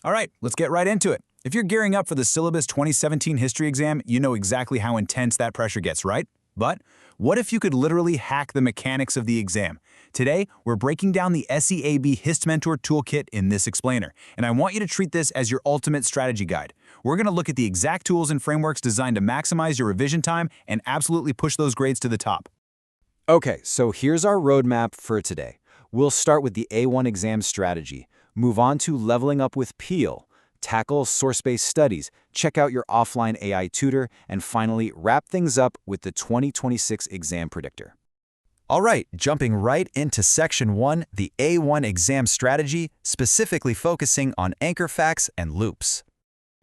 All right, let's get right into it. If you're gearing up for the Syllabus 2017 history exam, you know exactly how intense that pressure gets, right? But what if you could literally hack the mechanics of the exam? Today, we're breaking down the SEAB Hist Mentor Toolkit in this explainer, and I want you to treat this as your ultimate strategy guide. We're going to look at the exact tools and frameworks designed to maximize your revision time and absolutely push those grades to the top. Okay, so here's our roadmap for today. We'll start with the A1 exam strategy, move on to leveling up with Peel, tackle source-based studies, check out your offline AI tutor, and finally wrap things up with the 2026 exam predictor. All right, jumping right into Section 1, the A1 exam strategy, specifically focusing on anchor facts and loops.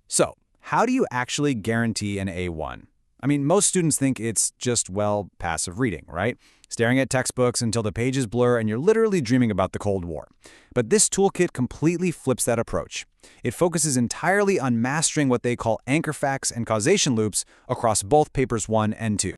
So, how do you actually guarantee an A1? I mean, most students think it's just, well, passive reading, right? Staring at textbooks until the pages blur and you're literally dreaming about the Cold War. But this toolkit completely flips that approach. It focuses entirely on mastering what they call anchor facts and causation loops across both papers 1 and 2.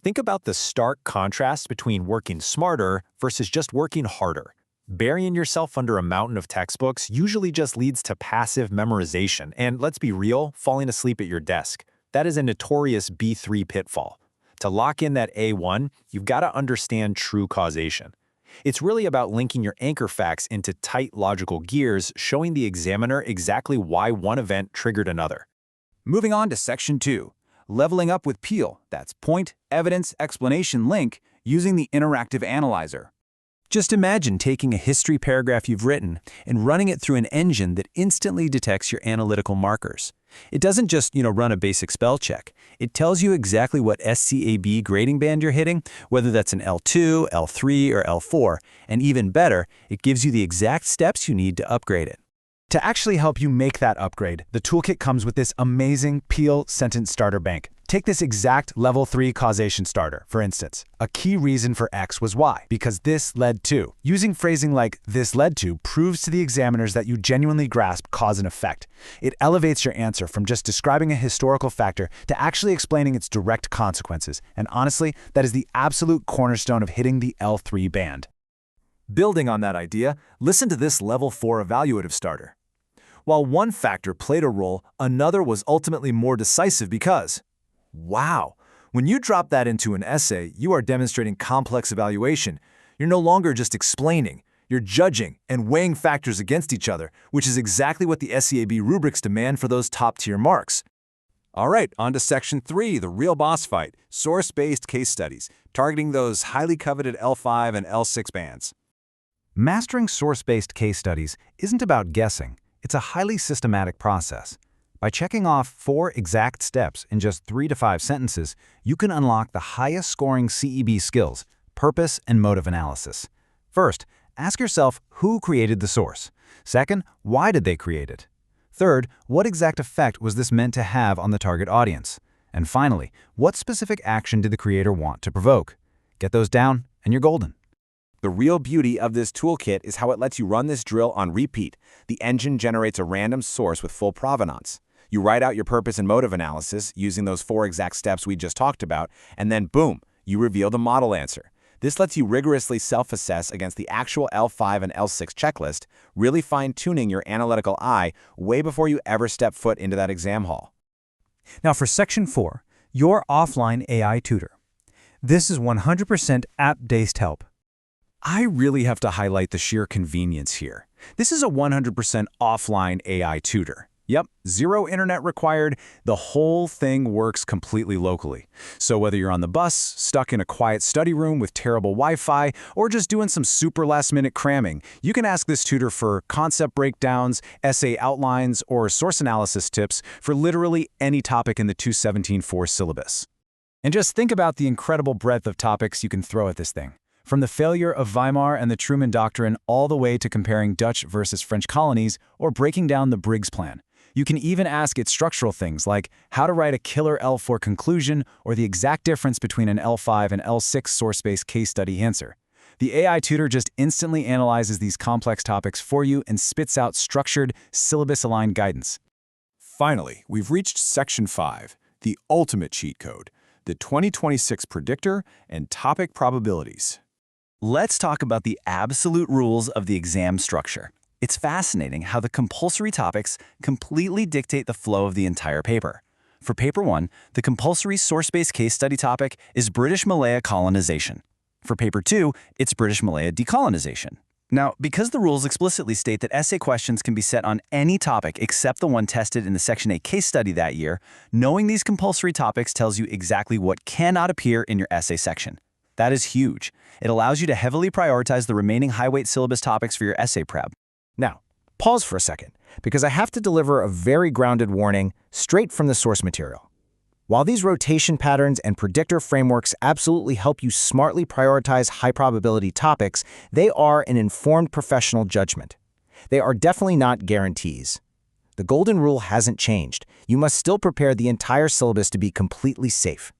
Think about the stark contrast between working smarter versus just working harder. Burying yourself under a mountain of textbooks usually just leads to passive memorization, and let's be real, falling asleep at your desk. That is a notorious B3 pitfall. To lock in that A1, you've got to understand true causation. It's really about linking your anchor facts into tight logical gears, showing the examiner exactly why one event triggered another. Moving on to Section 2, leveling up with Peel. That's point, evidence, explanation, link, using the interactive analyzer. Just imagine taking a history paragraph you've written and running it through an engine that instantly detects your analytical markers. It doesn't just, run a basic spell check. It tells you exactly what SEAB grading band you're hitting, whether that's an L2, L3, or L4, and even better, it gives you the exact steps you need to upgrade it. To actually help you make that upgrade, the toolkit comes with this amazing Peel sentence starter bank. Take this exact level 3 causation starter, for instance. A key reason for X was Y, because this led to. Using phrasing like this led to proves to the examiners that you genuinely grasp cause and effect. It elevates your answer from just describing a historical factor to actually explaining its direct consequences. And honestly, that is the absolute cornerstone of hitting the L3 band. Building on that idea, listen to this level 4 evaluative starter. While one factor played a role, another was ultimately more decisive because, wow, when you drop that into an essay, you are demonstrating complex evaluation. You're no longer just explaining, you're judging and weighing factors against each other, which is exactly what the SEAB rubrics demand for those top-tier marks. All right, on to Section 3, the real boss fight, source-based case studies, targeting those highly coveted L5 and L6 bands. Mastering source-based case studies isn't about guessing. It's a highly systematic process. By checking off 4 exact steps in just 3 to 5 sentences, you can unlock the highest scoring SEAB skills, purpose and motive analysis. First, ask yourself who created the source. Second, why did they create it? Third, what exact effect was this meant to have on the target audience? And finally, what specific action did the creator want to provoke? Get those down, and you're golden. The real beauty of this toolkit is how it lets you run this drill on repeat. The engine generates a random source with full provenance. You write out your purpose and motive analysis using those 4 exact steps we just talked about, and then boom, you reveal the model answer. This lets you rigorously self-assess against the actual L5 and L6 checklist, really fine-tuning your analytical eye way before you ever step foot into that exam hall. Now for Section 4, your offline AI tutor. This is 100% app-based help. I really have to highlight the sheer convenience here. This is a 100% offline AI tutor. Yep, zero internet required. The whole thing works completely locally. So whether you're on the bus, stuck in a quiet study room with terrible Wi-Fi, or just doing some super last-minute cramming, you can ask this tutor for concept breakdowns, essay outlines, or source analysis tips for literally any topic in the 2017-4 syllabus. And just think about the incredible breadth of topics you can throw at this thing. From the failure of Weimar and the Truman Doctrine all the way to comparing Dutch versus French colonies or breaking down the Briggs Plan. You can even ask it structural things like how to write a killer L4 conclusion or the exact difference between an L5 and L6 source-based case study answer. The AI tutor just instantly analyzes these complex topics for you and spits out structured, syllabus-aligned guidance. Finally, we've reached Section 5, the ultimate cheat code, the 2026 predictor and topic probabilities. Let's talk about the absolute rules of the exam structure. It's fascinating how the compulsory topics completely dictate the flow of the entire paper. For Paper 1, the compulsory source-based case study topic is British Malaya colonization. For Paper 2, it's British Malaya decolonization. Now, because the rules explicitly state that essay questions can be set on any topic except the one tested in the Section 8 case study that year, knowing these compulsory topics tells you exactly what cannot appear in your essay section. That is huge. It allows you to heavily prioritize the remaining high-weight syllabus topics for your essay prep. Now, pause for a second, because I have to deliver a very grounded warning straight from the source material. While these rotation patterns and predictor frameworks absolutely help you smartly prioritize high-probability topics, they are an informed professional judgment. They are definitely not guarantees. The golden rule hasn't changed. You must still prepare the entire syllabus to be completely safe.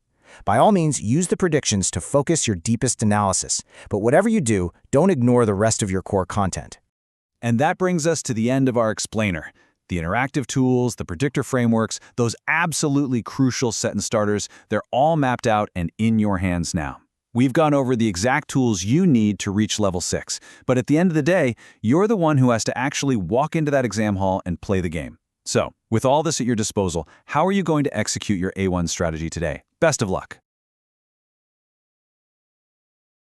By all means, use the predictions to focus your deepest analysis, but whatever you do, don't ignore the rest of your core content. And that brings us to the end of our explainer. The interactive tools, the predictor frameworks, those absolutely crucial sentence starters, they're all mapped out and in your hands now. We've gone over the exact tools you need to reach level 6, but at the end of the day, you're the one who has to actually walk into that exam hall and play the game. So, with all this at your disposal, how are you going to execute your A1 strategy today? Best of luck.